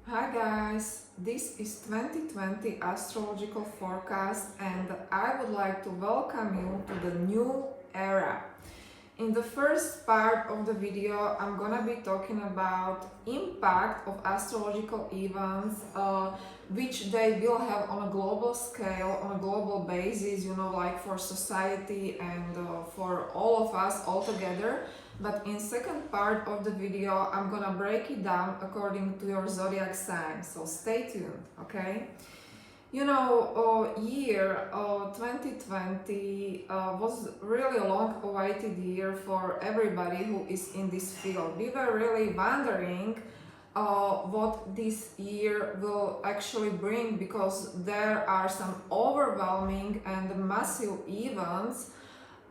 Hi guys, this is 2020 astrological forecast and I would like to welcome you to the new era. In the first part of the video, I'm gonna be talking about impact of astrological events, which they will have on a global scale, on a global basis, like for society and for all of us all together. But in second part of the video, I'm gonna break it down according to your zodiac sign. So stay tuned, okay? Year 2020 was really a long-awaited year for everybody who is in this field. We were really wondering what this year will actually bring because there are some overwhelming and massive events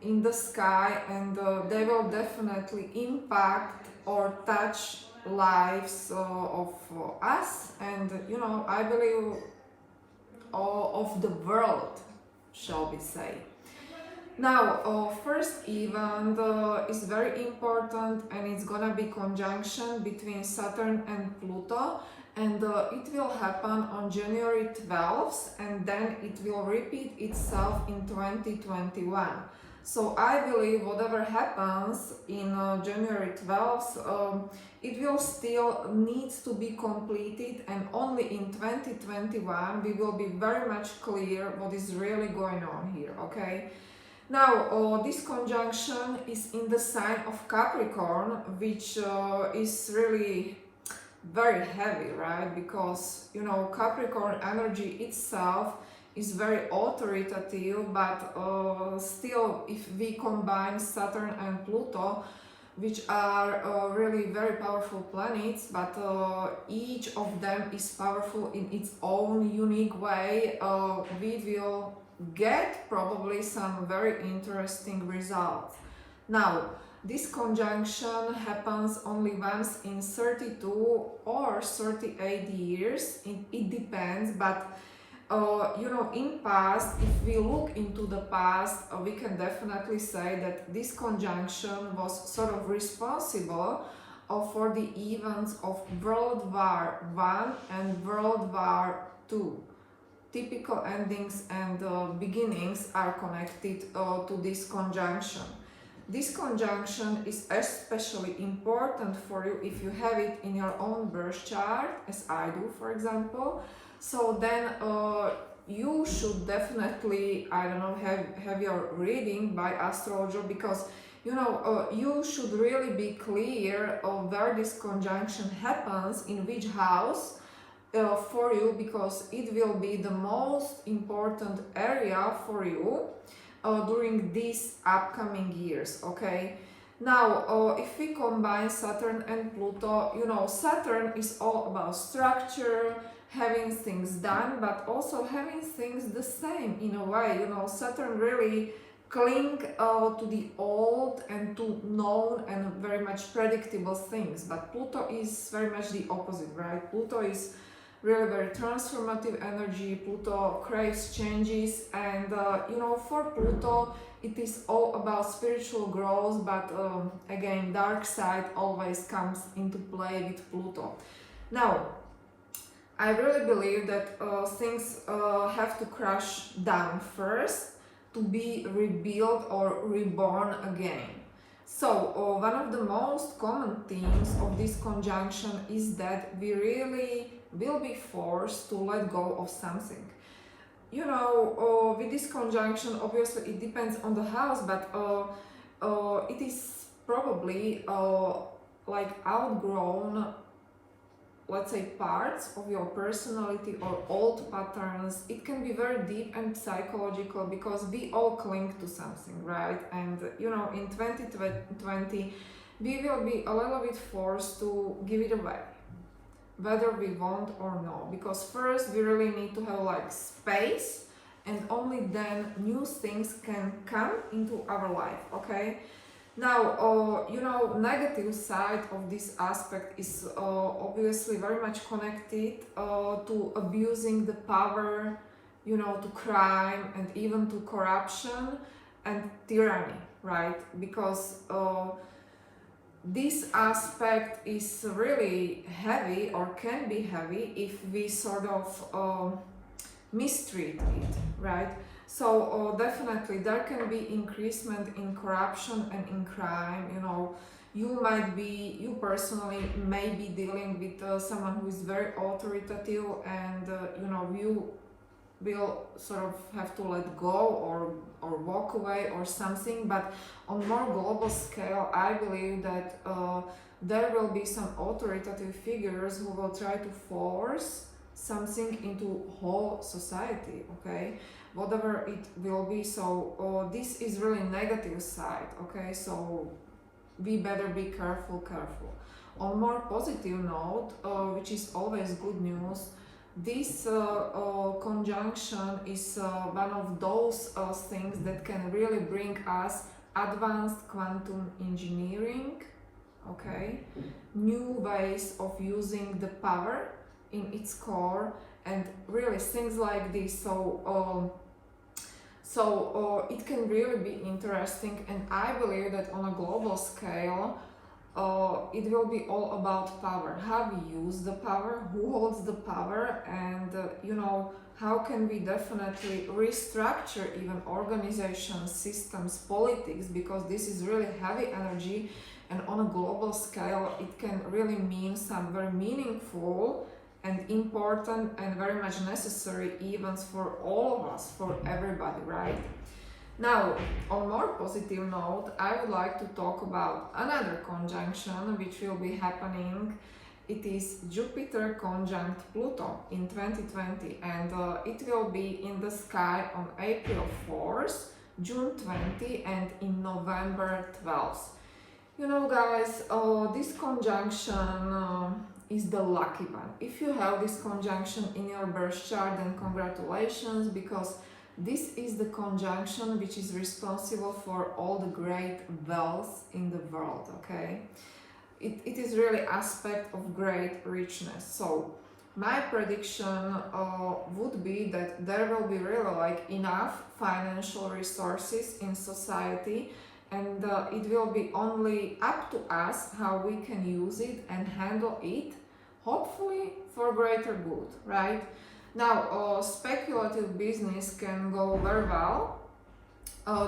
in the sky and they will definitely impact or touch lives of us and I believe of the world, shall we say. Now, first event is very important and it's gonna be conjunction between Saturn and Pluto, and it will happen on January 12th and then it will repeat itself in 2021. So I believe whatever happens in January 12th, it will still needs to be completed, and only in 2021 we will be very much clear what is really going on here, okay? Now, this conjunction is in the sign of Capricorn, which is really very heavy, right? Because, Capricorn energy itself is very authoritative, but still, if we combine Saturn and Pluto, which are really very powerful planets, but each of them is powerful in its own unique way, we will get probably some very interesting results. Now, this conjunction happens only once in 32 or 38 years, it depends, but in past, if we look into the past, we can definitely say that this conjunction was sort of responsible for the events of World War I and World War II. Typical endings and beginnings are connected to this conjunction. This conjunction is especially important for you if you have it in your own birth chart, as I do, for example. So then you should definitely, have your reading by astrologer, because you should really be clear of where this conjunction happens, in which house, for you, because it will be the most important area for you during these upcoming years, okay? Now, if we combine Saturn and Pluto, Saturn is all about structure, having things done, but also having things the same in a way. Saturn really cling to the old and to known and very much predictable things, but Pluto is very much the opposite, right? Pluto is really very transformative energy. Pluto craves changes, and for Pluto it is all about spiritual growth, but again, dark side always comes into play with Pluto. Now, I really believe that things have to crash down first to be rebuilt or reborn again. So, one of the most common themes of this conjunction is that we really will be forced to let go of something. With this conjunction, obviously it depends on the house, but it is probably like outgrown, let's say, parts of your personality or old patterns. It can be very deep and psychological because we all cling to something, right? And in 2020 we will be a little bit forced to give it away, whether we want or no, because first we really need to have like space, and only then new things can come into our life, okay? Now, negative side of this aspect is obviously very much connected to abusing the power, to crime and even to corruption and tyranny, right? Because this aspect is really heavy, or can be heavy, if we sort of mistreat it, right? So definitely there can be increasement in corruption and in crime. You know, you personally may be dealing with someone who is very authoritative, and you know, you will sort of have to let go, or walk away or something. But on more global scale, I believe that there will be some authoritative figures who will try to force something into whole society, okay, whatever it will be. So this is really negative side, okay, so we better be careful. On more positive note, which is always good news, this conjunction is one of those things that can really bring us advanced quantum engineering, okay, new ways of using the power in its core, and really things like this. So it can really be interesting, and I believe that on a global scale, it will be all about power, how we use the power, who holds the power, and you know, how can we definitely restructure even organizations, systems, politics, because this is really heavy energy, and on a global scale it can really mean some very meaningful and important and very much necessary events for all of us, for everybody, right? Now, on more positive note, I would like to talk about another conjunction which will be happening. It is Jupiter conjunct Pluto in 2020, and it will be in the sky on April 4th, June 20, and in November 12th. You know, guys, this conjunction is the lucky one. If you have this conjunction in your birth chart, then congratulations, because this is the conjunction which is responsible for all the great wealth in the world, okay? It is really aspect of great richness. So my prediction would be that there will be really like enough financial resources in society, and it will be only up to us how we can use it and handle it, hopefully for greater good, right? Now, speculative business can go very well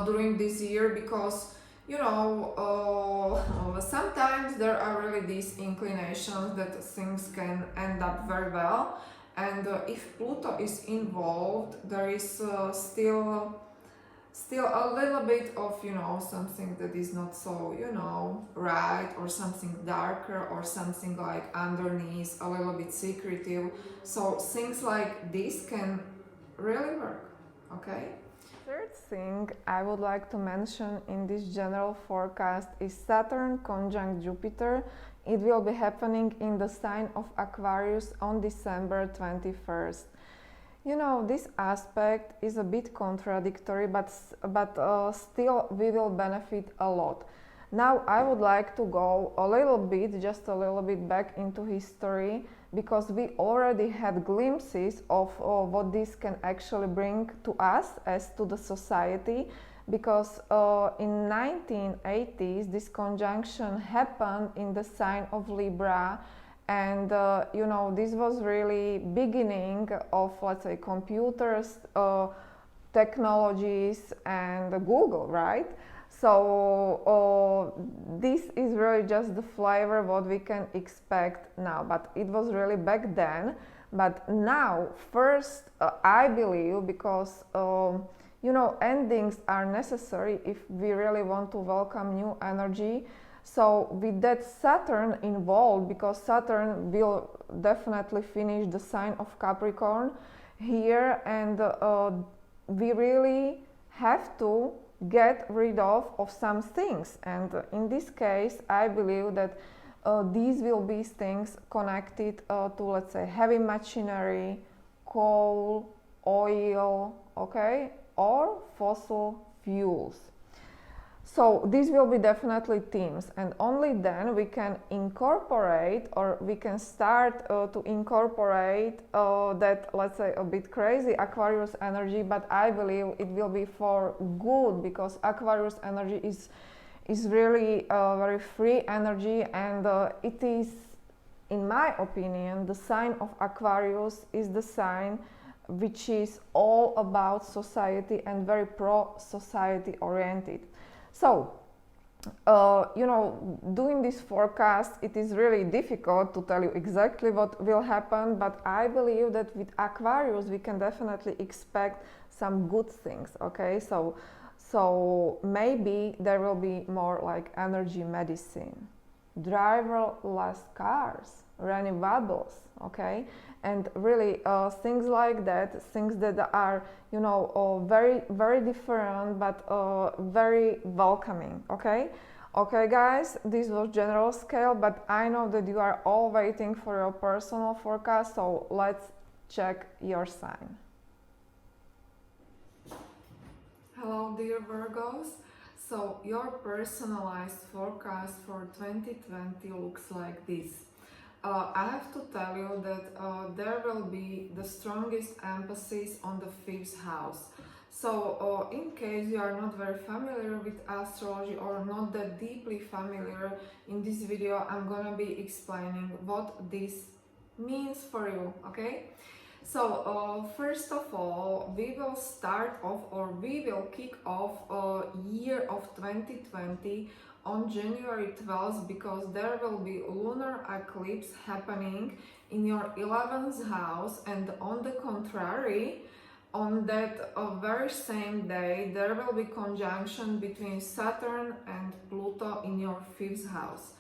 during this year, because you know, sometimes there are really these inclinations that things can end up very well, and if Pluto is involved, there is still a little bit of, you know, something that is not so, you know, right, or something darker, or something like underneath, a little bit secretive. So things like this can really work, okay? Third thing I would like to mention in this general forecast is Saturn conjunct Jupiter. It will be happening in the sign of Aquarius on December 21st. You know, this aspect is a bit contradictory, but still we will benefit a lot. Now I would like to go just a little bit back into history, because we already had glimpses of what this can actually bring to us as to the society, because in 1980s this conjunction happened in the sign of Libra. And you know, this was really beginning of, let's say, computers, technologies, and Google, right? So this is really just the flavor what we can expect now, but it was really back then. But now, first, I believe, because you know, endings are necessary if we really want to welcome new energy. So with that Saturn involved, because Saturn will definitely finish the sign of Capricorn here, and we really have to get rid of some things. And in this case, I believe that these will be things connected to, let's say, heavy machinery, coal, oil, okay, or fossil fuels. So these will be definitely themes, and only then we can incorporate, or we can start to incorporate that, let's say, a bit crazy Aquarius energy, but I believe it will be for good, because Aquarius energy is really a very free energy, and it is, in my opinion, the sign of Aquarius is the sign which is all about society and very pro-society oriented. So, doing this forecast, it is really difficult to tell you exactly what will happen, but I believe that with Aquarius we can definitely expect some good things, okay? So maybe there will be more like energy medicine, driverless cars, renewables, okay? And really things like that, things that are, very, very different, but very welcoming, okay? Okay, guys, this was general scale, but I know that you are all waiting for your personal forecast, so let's check your sign. Hello, dear Virgos. So your personalized forecast for 2020 looks like this. I have to tell you that there will be the strongest emphasis on the fifth house. So in case you are not very familiar with astrology or not that deeply familiar, in this video I'm gonna be explaining what this means for you, okay? So first of all, we will start off, or we will kick off year of 2020 on January 12th, because there will be lunar eclipse happening in your 11th house, and on the contrary, on that very same day there will be conjunction between Saturn and Pluto in your 5th house.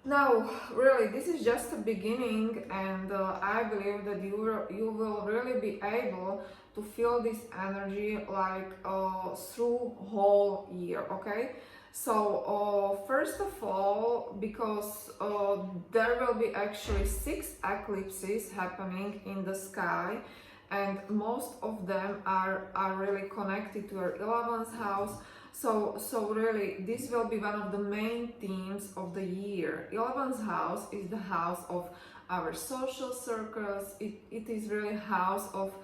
Now, really, this is just a beginning, and I believe that you will really be able to feel this energy like through whole year, okay? So first of all, because there will be actually 6 eclipses happening in the sky, and most of them are really connected to your 11th house. So really, this will be one of the main themes of the year. 11th house is the house of our social circles. It is really house of,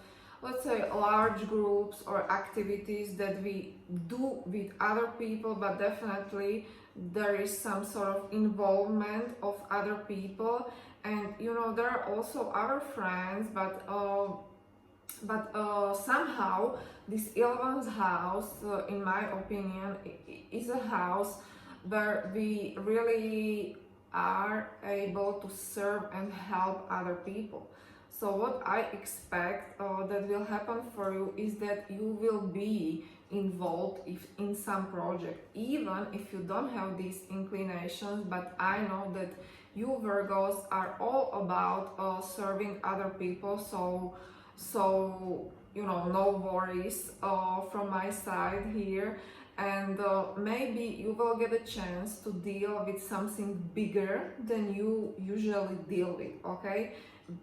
let's say, large groups or activities that we do with other people, but definitely there is some sort of involvement of other people. And there are also other friends, but somehow this 11th house, in my opinion, is a house where we really are able to serve and help other people. So what I expect that will happen for you is that you will be involved in some project, even if you don't have these inclinations. But I know that you Virgos are all about serving other people, so no worries from my side here. And maybe you will get a chance to deal with something bigger than you usually deal with, okay?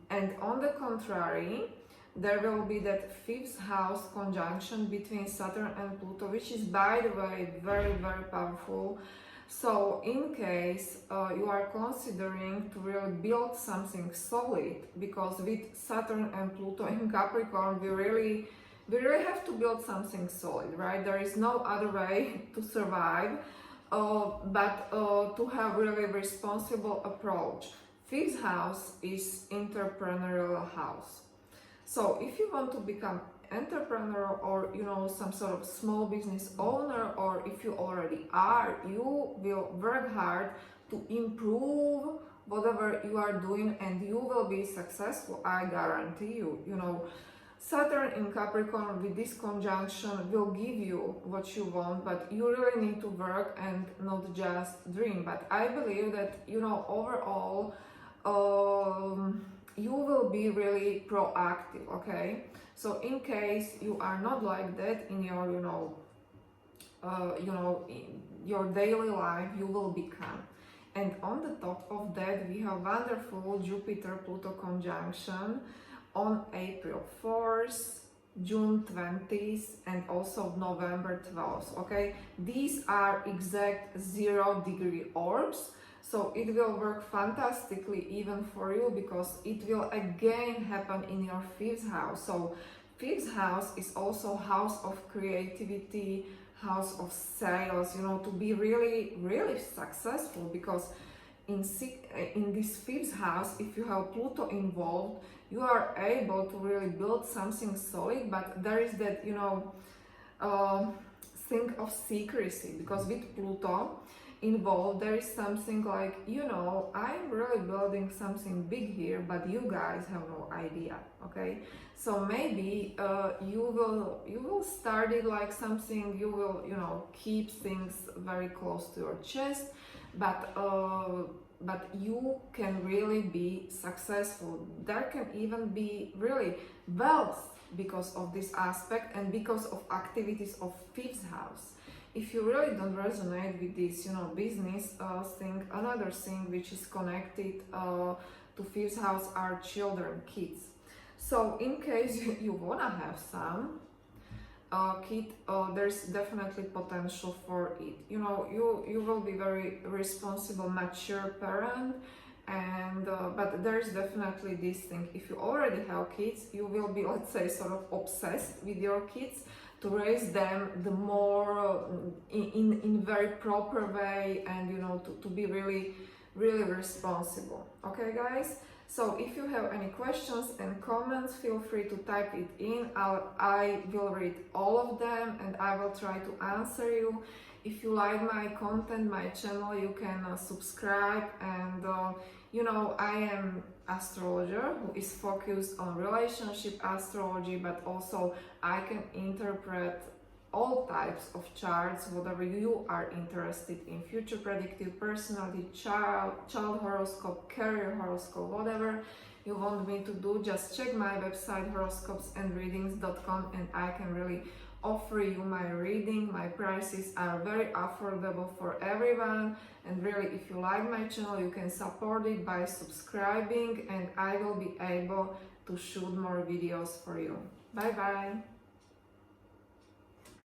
And on the contrary, there will be that 5th house conjunction between Saturn and Pluto, which is, by the way, very, very powerful. So in case you are considering to really build something solid, because with Saturn and Pluto in Capricorn, we really have to build something solid, right? There is no other way to survive, but to have really responsible approach. 5th house is entrepreneurial house. So if you want to become entrepreneur, or some sort of small business owner, or if you already are, you will work hard to improve whatever you are doing, and you will be successful, I guarantee you. Saturn in Capricorn with this conjunction will give you what you want, but you really need to work and not just dream. But I believe that overall you will be really proactive, okay? So in case you are not like that in your in your daily life, you will become. And on the top of that, we have wonderful Jupiter-Pluto conjunction on April 4th, June 20th, and also November 12th, okay? These are exact 0-degree orbs, so it will work fantastically even for you, because it will again happen in your 5th house. So 5th house is also house of creativity, house of sales, you know, to be really, really successful, because in this fifth house, if you have Pluto involved, you are able to really build something solid, but there is that, you know, thing of secrecy, because with Pluto involved, there is something like, you know, I'm really building something big here, but you guys have no idea. Okay, so maybe you will start it like something, you will, you know, keep things very close to your chest, but you can really be successful. There can even be really wealth because of this aspect and because of activities of fifth house. If you really don't resonate with this, you know, business thing, another thing which is connected to fifth house are children, kids. So in case you wanna have some kid, there's definitely potential for it. You know, you will be very responsible, mature parent, and but there's definitely this thing. If you already have kids, you will be, let's say, sort of obsessed with your kids, to raise them the more in very proper way, and you know, to be really, really responsible. Okay, guys, so if you have any questions and comments, feel free to type it in. I will read all of them and I will try to answer you. If you like my content, my channel, you can subscribe. And you know, I am astrologer who is focused on relationship astrology, but also I can interpret all types of charts, whatever you are interested in: future predictive, personality, child horoscope, career horoscope, whatever you want me to do. Just check my website horoscopesandreadings.com and I can really offer you my reading. My prices are very affordable for everyone, and really, if you like my channel, you can support it by subscribing, and I will be able to shoot more videos for you. Bye bye.